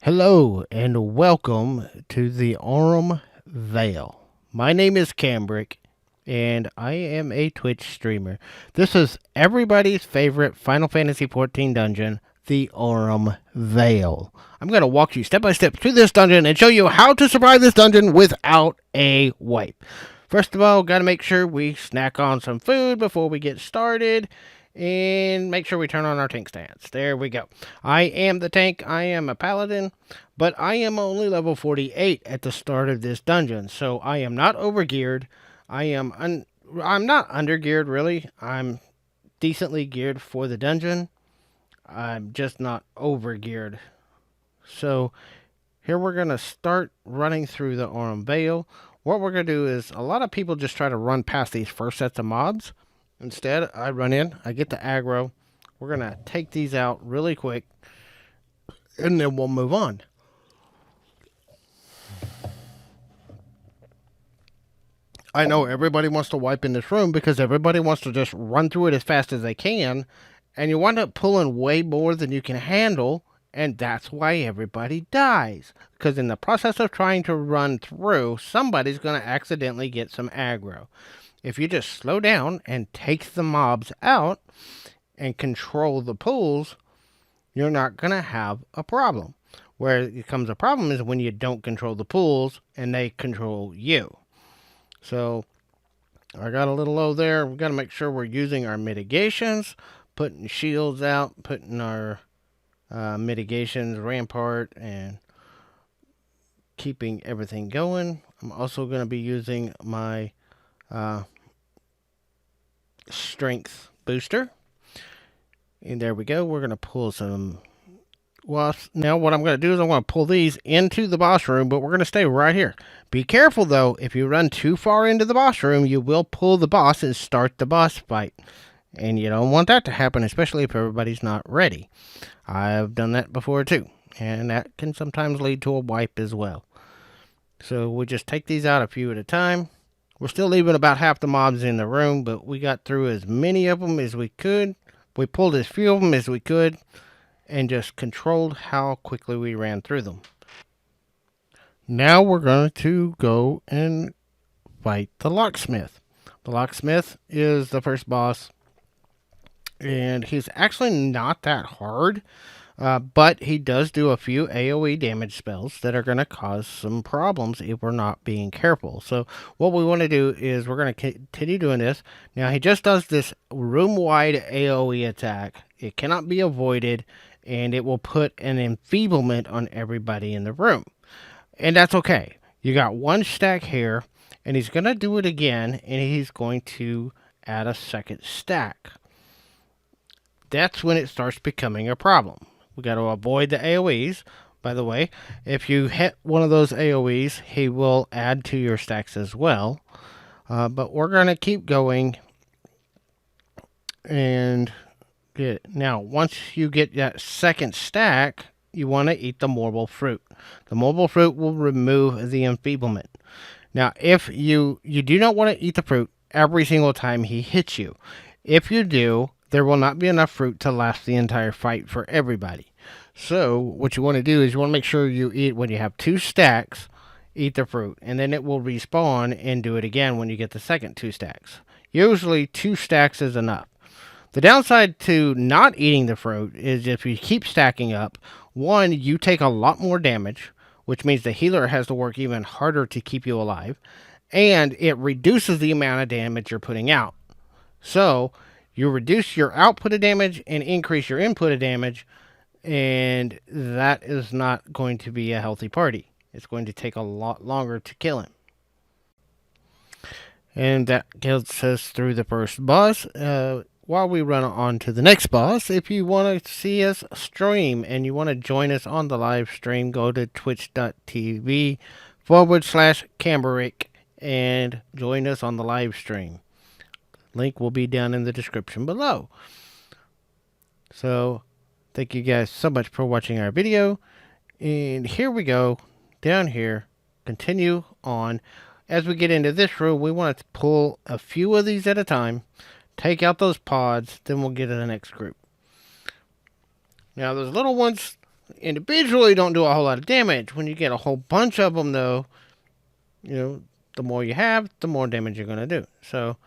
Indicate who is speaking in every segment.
Speaker 1: Hello and welcome to the Aurum Vale. My name is Cambrick and I am a Twitch streamer. This is everybody's favorite Final Fantasy XIV dungeon, the Aurum Vale. I'm going to walk you step by step through this dungeon and show you how to survive this dungeon without a wipe. First of all, got to make sure we snack on some food before we get started. And make sure we turn on our tank stance. There we go. I am the tank. I am a paladin, but I am only level 48 at the start of this dungeon, so I am not overgeared. I'm not undergeared really. I'm decently geared for the dungeon. I'm just not overgeared. So here we're gonna start running through the Aurum Vale. What we're gonna do is a lot of people just try to run past these first sets of mobs. Instead, I run in, I get the aggro. We're going to take these out really quick, and then we'll move on. I know everybody wants to wipe in this room because everybody wants to just run through it as fast as they can, and you wind up pulling way more than you can handle, and that's why everybody dies. Because in the process of trying to run through, somebody's going to accidentally get some aggro. If you just slow down and take the mobs out and control the pools, you're not going to have a problem. Where it becomes a problem is when you don't control the pools and they control you. So I got a little low there. We've got to make sure we're using our mitigations, putting shields out, putting our mitigations, rampart, and keeping everything going. I'm also going to be using my strength booster. And there we go. We're going to pull some wasps. Now what I'm going to do is I'm going to pull these into the boss room, but we're going to stay right here. Be careful though. If you run too far into the boss room, you will pull the boss and start the boss fight. And you don't want that to happen, especially if everybody's not ready. I've done that before too. And that can sometimes lead to a wipe as well. So we'll just take these out a few at a time. We're still leaving about half the mobs in the room, but we got through as many of them as we could. We pulled as few of them as we could and just controlled how quickly we ran through them. Now we're going to go and fight the locksmith. The locksmith is the first boss, and he's actually not that hard. But he does do a few AoE damage spells that are going to cause some problems if we're not being careful. So what we want to do is we're going to continue doing this. Now he just does this room-wide AoE attack. It cannot be avoided, and it will put an enfeeblement on everybody in the room. And that's okay. You got one stack here, and he's going to do it again, and he's going to add a second stack. That's when it starts becoming a problem. We got to avoid the AoEs. By the way, if you hit one of those AoEs, he will add to your stacks as well. But we're going to keep going and get it. Now, once you get that second stack, you want to eat the marble fruit. The marble fruit will remove the enfeeblement. Now, if you do not want to eat the fruit every single time he hits you. If you do, there will not be enough fruit to last the entire fight for everybody. So what you want to do is you want to make sure you eat when you have 2 stacks, eat the fruit, and then it will respawn and do it again when you get the second 2 stacks. Usually 2 stacks is enough. The downside to not eating the fruit is if you keep stacking up, one, you take a lot more damage, which means the healer has to work even harder to keep you alive, and it reduces the amount of damage you're putting out. So you reduce your output of damage and increase your input of damage, and that is not going to be a healthy party. It's going to take a lot longer to kill him. And that gets us through the first boss. While we run on to the next boss, if you want to see us stream and you want to join us on the live stream, go to twitch.tv/Cambrick and join us on the live stream. Link will be down in the description below. So thank you guys so much for watching our video. And here we go, down here, continue on. As we get into this room, we want to pull a few of these at a time, take out those pods, then we'll get to the next group. Now those little ones, individually don't do a whole lot of damage. When you get a whole bunch of them, though, you know, the more you have, the more damage you're going to do. So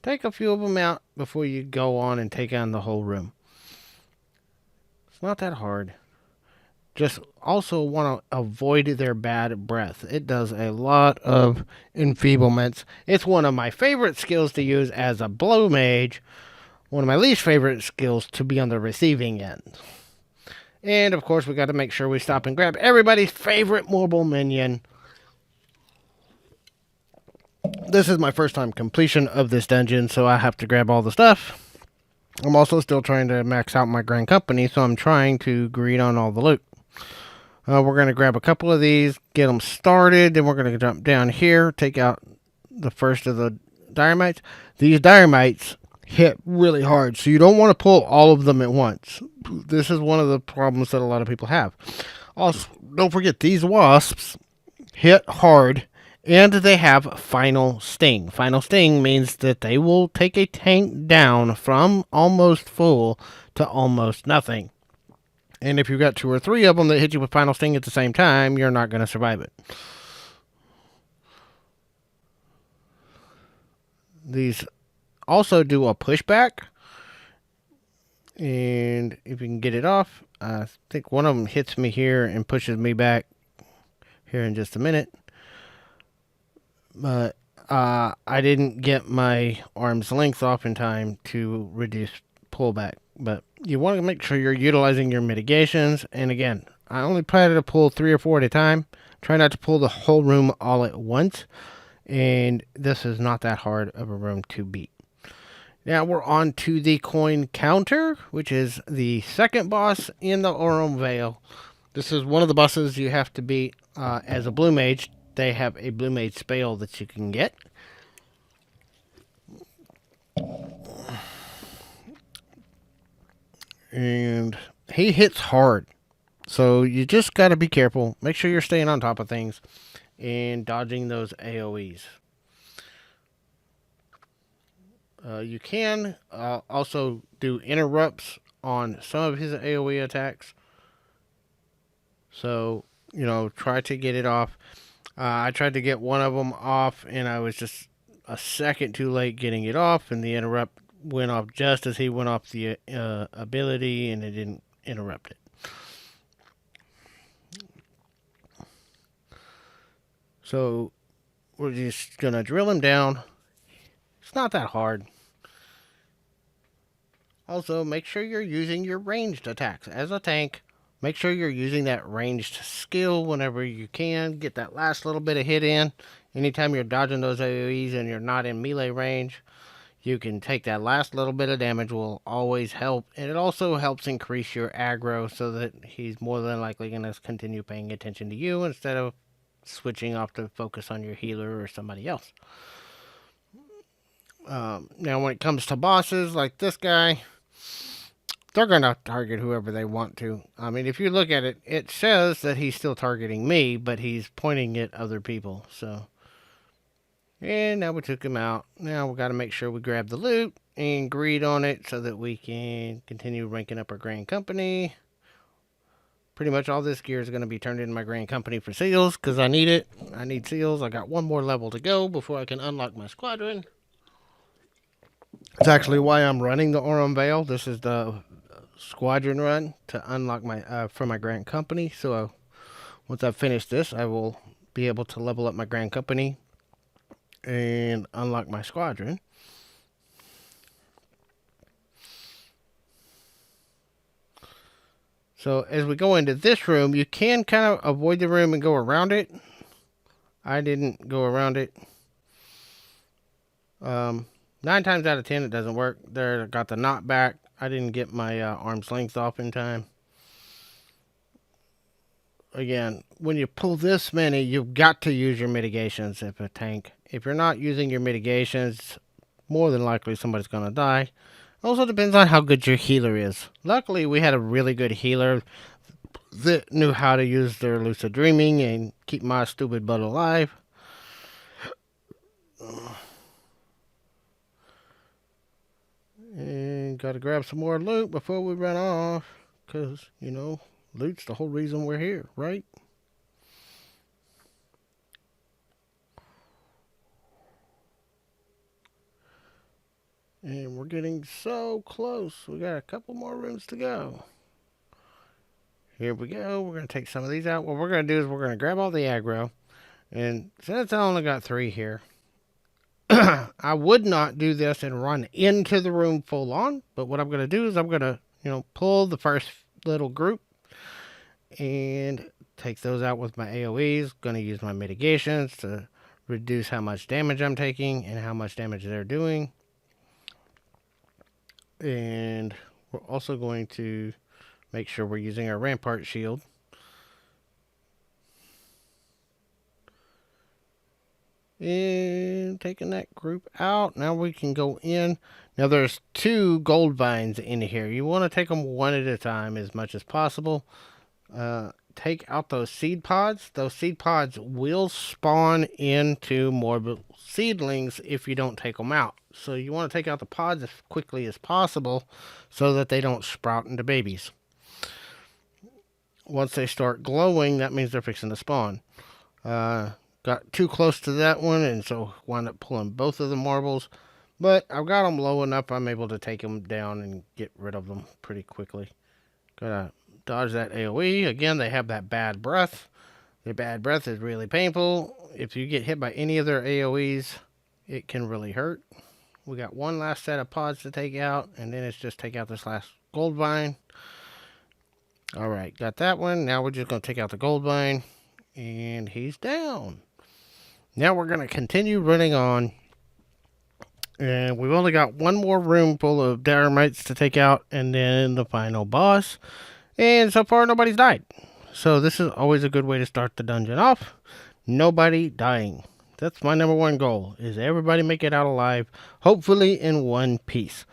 Speaker 1: take a few of them out before you go on and take on the whole room. It's not that hard. Just also want to avoid their bad breath. It does a lot of enfeeblements. It's one of my favorite skills to use as a blow mage. One of my least favorite skills to be on the receiving end. And of course, we got to make sure we stop and grab everybody's favorite mobile minion. This is my first time completion of this dungeon, so I have to grab all the stuff. I'm also still trying to max out my grand company, so I'm trying to greed on all the loot. We're going to grab a couple of these, get them started, then we're going to jump down here, take out the first of the dynamites. These dynamites hit really hard, so you don't want to pull all of them at once. This is one of the problems that a lot of people have. Also, don't forget, these wasps hit hard, and they have final sting. Final sting means that they will take a tank down from almost full to almost nothing. And if you've got 2 or 3 of them that hit you with final sting at the same time, you're not going to survive it. These also do a pushback. And if you can get it off, I think one of them hits me here and pushes me back here in just a minute. But I didn't get my arm's length off in time to reduce pullback. But you want to make sure you're utilizing your mitigations. And again, I only try to pull 3 or 4 at a time. Try not to pull the whole room all at once. And this is not that hard of a room to beat. Now we're on to the coin counter, which is the second boss in the Aurum Vale. This is one of the bosses you have to beat as a blue mage. They have a blue mage spell that you can get. And he hits hard. So you just got to be careful. Make sure you're staying on top of things and dodging those AoEs. You can also do interrupts on some of his AoE attacks. So, try to get it off. I tried to get one of them off, and I was just a second too late getting it off, and the interrupt went off just as he went off the ability, and it didn't interrupt it. So, we're just going to drill him down. It's not that hard. Also, make sure you're using your ranged attacks. As a tank, make sure you're using that ranged skill whenever you can. Get that last little bit of hit in. Anytime you're dodging those AoEs and you're not in melee range, you can take that last little bit of damage, will always help. And it also helps increase your aggro so that he's more than likely going to continue paying attention to you instead of switching off to focus on your healer or somebody else. Now, when it comes to bosses like this guy, they're going to target whoever they want to. I mean, if you look at it, it says that he's still targeting me, but he's pointing at other people. So, and now we took him out. Now we got to make sure we grab the loot and greed on it so that we can continue ranking up our grand company. Pretty much all this gear is going to be turned into my grand company for seals because I need it. I need seals. I got one more level to go before I can unlock my squadron. It's actually why I'm running the Aurum Vale. This is the squadron run to unlock my for my grand company. So once I've finished this, I will be able to level up my grand company and unlock my squadron. So as we go into this room, you can kind of avoid the room and go around it. I didn't go around it. 9 times out of 10 it doesn't work. There, got the knot back. I didn't get my arm's length off in time. Again, when you pull this many, you've got to use your mitigations if a tank. If you're not using your mitigations, more than likely somebody's going to die. Also depends on how good your healer is. Luckily, we had a really good healer that knew how to use their lucid dreaming and keep my stupid butt alive. And gotta grab some more loot before we run off. Because, Loot's the whole reason we're here, right? And we're getting so close. We got a couple more rooms to go. Here we go. We're going to take some of these out. What we're going to do is we're going to grab all the aggro. And since I only got 3 here, I would not do this and run into the room full on. But what I'm going to do is I'm going to, pull the first little group and take those out with my AoEs. Going to use my mitigations to reduce how much damage I'm taking and how much damage they're doing. And we're also going to make sure we're using our rampart shield. And taking that group out. Now we can go in. Now there's 2 gold vines in here. You want to take them one at a time as much as possible. Take out those seed pods. Those seed pods will spawn into more seedlings if you don't take them out. So you want to take out the pods as quickly as possible so that they don't sprout into babies. Once they start glowing, that means they're fixing to spawn. Got too close to that one, and so wound up pulling both of the marbles. But I've got them low enough, I'm able to take them down and get rid of them pretty quickly. Gotta dodge that AoE. Again, they have that bad breath. Their bad breath is really painful. If you get hit by any of their AoEs, it can really hurt. We got one last set of pods to take out, and then it's just take out this last gold vine. Alright, got that one. Now we're just going to take out the gold vine, and he's down. Now we're going to continue running on, and we've only got one more room full of Daramites to take out, and then the final boss. And so far, nobody's died. So this is always a good way to start the dungeon off. Nobody dying. That's my number one goal, is everybody make it out alive, hopefully in one piece.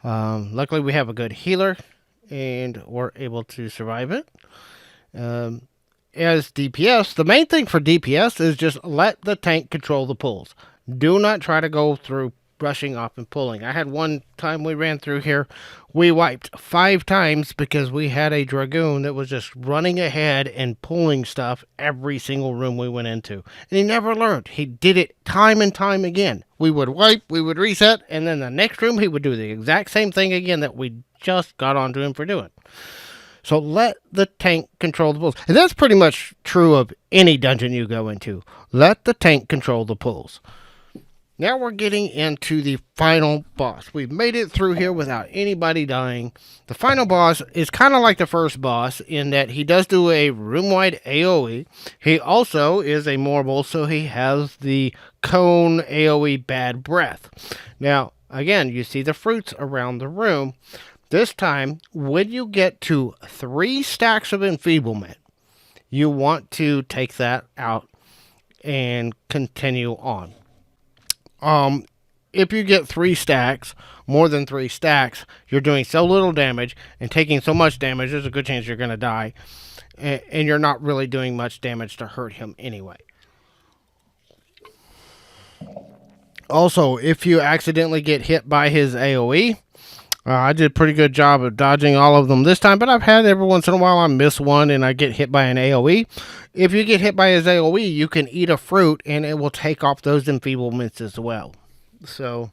Speaker 1: Luckily, we have a good healer, and we're able to survive it. As DPS, the main thing for DPS is just let the tank control the pulls. Do not try to go through rushing off and pulling. I had one time we ran through here, we wiped 5 times because we had a dragoon that was just running ahead and pulling stuff every single room we went into. And he never learned. He did it time and time again. We would wipe, we would reset, and then the next room he would do the exact same thing again that we just got onto him for doing. So let the tank control the pulls. And that's pretty much true of any dungeon you go into. Let the tank control the pulls. Now we're getting into the final boss. We've made it through here without anybody dying. The final boss is kind of like the first boss in that he does do a room-wide AoE. He also is a Morble, so he has the cone AoE bad breath. Now, again, you see the fruits around the room. This time, when you get to 3 stacks of enfeeblement, you want to take that out and continue on. If you get 3 stacks, more than 3 stacks, you're doing so little damage and taking so much damage, there's a good chance you're going to die. And you're not really doing much damage to hurt him anyway. Also, if you accidentally get hit by his AoE, I did a pretty good job of dodging all of them this time, but I've had every once in a while I miss one and I get hit by an AoE. If you get hit by his AoE, you can eat a fruit and it will take off those enfeeblements as well. So,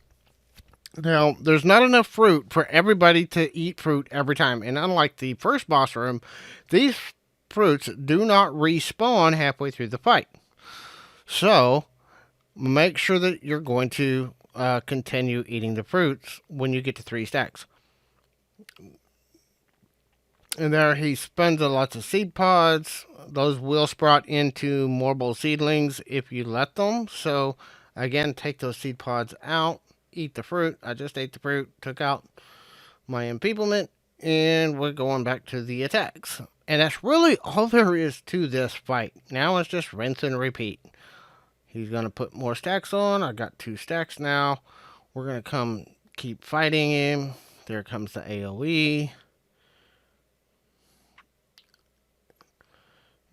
Speaker 1: now, there's not enough fruit for everybody to eat fruit every time. And unlike the first boss room, these fruits do not respawn halfway through the fight. So, make sure that you're going to continue eating the fruits when you get to 3 stacks. And there he spends lots of seed pods. Those will sprout into Morble seedlings if you let them. So again, take those seed pods out, eat the fruit. I just ate the fruit, took out my enfeeblement, and we're going back to the attacks. And that's really all there is to this fight. Now it's just rinse and repeat. He's going to put more stacks on. I got 2 stacks now. We're going to come keep fighting him. There comes the AoE.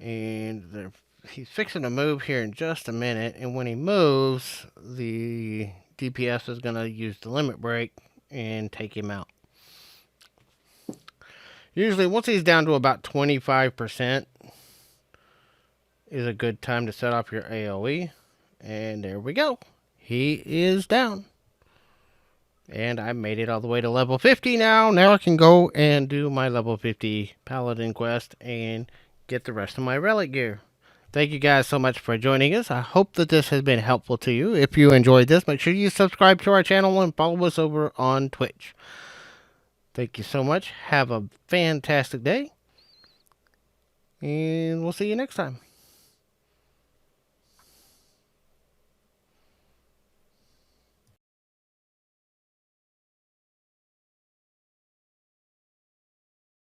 Speaker 1: And he's fixing to move here in just a minute. And when he moves, the DPS is going to use the limit break and take him out. Usually, once he's down to about 25%, is a good time to set off your AoE. And there we go. He is down. And I made it all the way to level 50 now. Now I can go and do my level 50 Paladin quest and get the rest of my relic gear. Thank you guys so much for joining us. I hope that this has been helpful to you. If you enjoyed this, make sure you subscribe to our channel and follow us over on Twitch. Thank you so much. Have a fantastic day. And we'll see you next time.